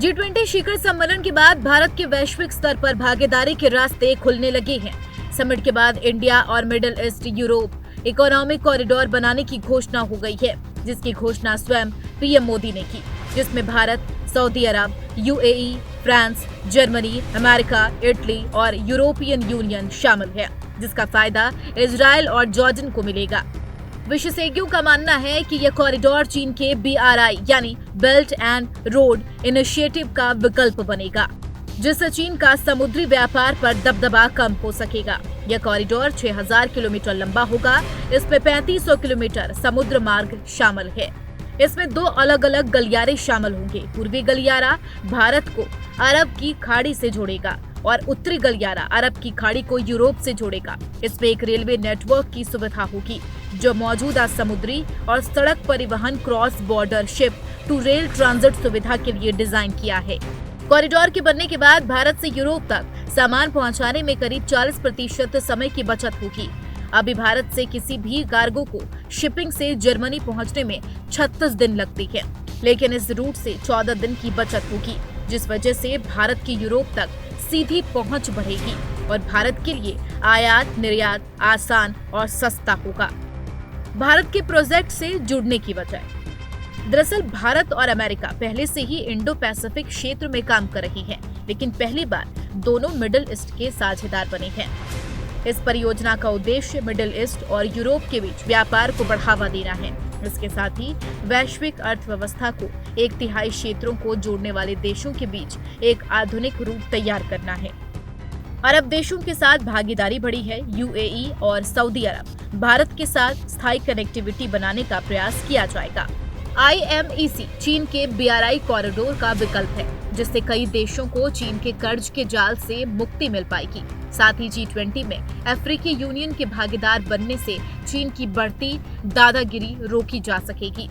G20 शिखर सम्मेलन के बाद भारत के वैश्विक स्तर पर भागीदारी के रास्ते खुलने लगे हैं। समिट के बाद इंडिया और middle east Europe economic corridor बनाने की घोषणा हो गई है, जिसकी घोषणा स्वयं पीएम मोदी ने की, जिसमें Bharat, Saudi Arab, UAE, France, Germany, America, Italy और यूरोपियन यूनियन शामिल है, जिसका फायदा इजरायल और जॉर्डन को मिलेगा। विशेषज्ञों का मानना है कि यह कॉरिडोर चीन के BRI यानी बेल्ट एंड रोड इनिशिएटिव का विकल्प बनेगा, जिससे चीन का समुद्री व्यापार पर दबदबा कम हो सकेगा। यह कॉरिडोर 6000 किलोमीटर लंबा होगा। इसमें 3500 किलोमीटर समुद्र मार्ग शामिल है। इसमें 2 अलग अलग गलियारे शामिल होंगे। पूर्वी गलियारा भारत को अरब की खाड़ी से जोड़ेगा और उत्तरी गलियारा अरब की खाड़ी को यूरोप से जोड़ेगा। इसमें एक रेलवे नेटवर्क की सुविधा होगी, जो मौजूदा समुद्री और सड़क परिवहन cross border ship to rail transit सुविधा के लिए डिजाइन किया है। कॉरिडोर के बनने के बाद भारत से यूरोप तक सामान पहुंचाने में करीब 40% समय की बचत होगी। अभी भारत से किसी भी कार्गो को शिपिंग से जर्मनी पहुंचने में 36 दिन लगती है, लेकिन इस रूट से 14 दिन की बचत होगी, जिस वजह से भारत की यूरोप तक सीधी पहुंच बढ़ेगी और भारत के लिए आयात निर्यात आसान और सस्ता होगा। भारत के प्रोजेक्ट से जुड़ने की वजह। दरअसल भारत और अमेरिका पहले से ही इंडो पैसिफिक क्षेत्र में काम कर रही हैं, लेकिन पहली बार दोनों मिडिल ईस्ट के साझेदार बने हैं। इस परियोजना का उद्देश्य मिडिल ईस्ट और यूरोप के बीच व्यापार को बढ़ावा देना है। इसके साथ ही वैश्विक अर्थव्यवस्था को 1/3 क्षेत्रों को जोड़ने वाले देशों के बीच एक आधुनिक रूट तैयार करना है। अरब देशों के साथ भागीदारी बढ़ी है। यूएई और सऊदी अरब भारत के साथ स्थायी कनेक्टिविटी बनाने का प्रयास किया जाएगा। IMEC चीन के BRI कॉरिडोर का विकल्प है, जिससे कई देशों को चीन के कर्ज के जाल से मुक्ति मिल पाएगी। साथ ही G20 में अफ्रीकी यूनियन के भागीदार बनने से चीन की बढ़ती दादागिरी रोकी जा सकेगी।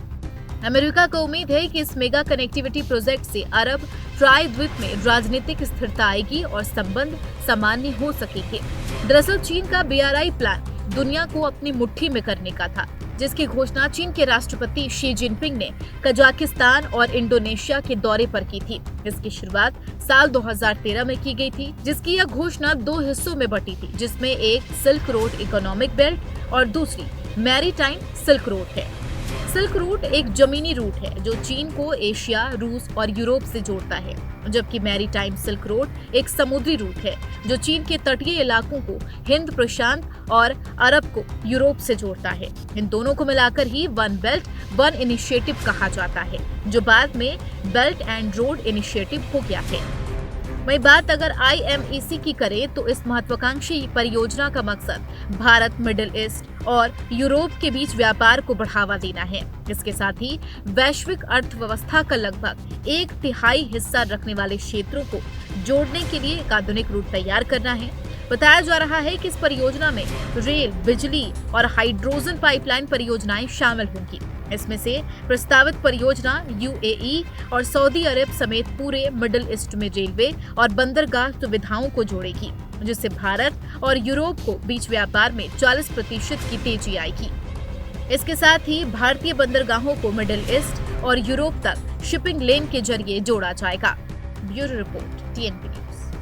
अमेरिका को उम्मीद है कि इस मेगा कनेक्टिविटी प्रोजेक्ट से अरब ट्राइद्वीप में राजनीतिक स्थिरता आएगी और संबंध सामान्य हो सकेंगे। दरअसल चीन का BRI प्लान दुनिया को अपनी मुट्ठी में करने का था, जिसकी घोषणा चीन के राष्ट्रपति शी जिनपिंग ने कजाकिस्तान और इंडोनेशिया के दौरे पर की थी। इसकी शुरुआत साल 2013 में की गई थी, जिसकी यह घोषणा 2 हिस्सों में बटी थी, जिसमें एक सिल्क रोड इकोनॉमिक बेल्ट और दूसरी मैरीटाइम सिल्क रोड है। सिल्क रूट एक जमीनी रूट है जो चीन को एशिया, रूस और यूरोप से जोड़ता है, जबकि मैरीटाइम सिल्क रोड एक समुद्री रूट है जो चीन के तटीय इलाकों को हिंद प्रशांत और अरब को यूरोप से जोड़ता है। इन दोनों को मिलाकर ही वन बेल्ट वन इनिशिएटिव कहा जाता है, जो बाद में बेल्ट एंड रोड इनिशिएटिव हो गया है। वहीं बात अगर IMEC की करें तो इस महत्वाकांक्षी परियोजना का मकसद भारत, मिडिल ईस्ट और यूरोप के बीच व्यापार को बढ़ावा देना है। इसके साथ ही वैश्विक अर्थव्यवस्था का लगभग 1/3 हिस्सा रखने वाले क्षेत्रों को जोड़ने के लिए एक आधुनिक रूट तैयार करना है। बताया जा रहा है कि इस परियोजना में रेल, बिजली और हाइड्रोजन पाइपलाइन परियोजनाएं शामिल होंगी। इसमें से प्रस्तावित परियोजना यूएई और सऊदी अरब समेत पूरे मिडिल ईस्ट में रेलवे और बंदरगाह सुविधाओं को जोड़ेगी, जिससे भारत और यूरोप को बीच व्यापार में 40% की तेजी आएगी। इसके साथ ही भारतीय बंदरगाहों को मिडिल ईस्ट और यूरोप तक शिपिंग लेन के जरिए जोड़ा जाएगा। Bureau report, TNP news.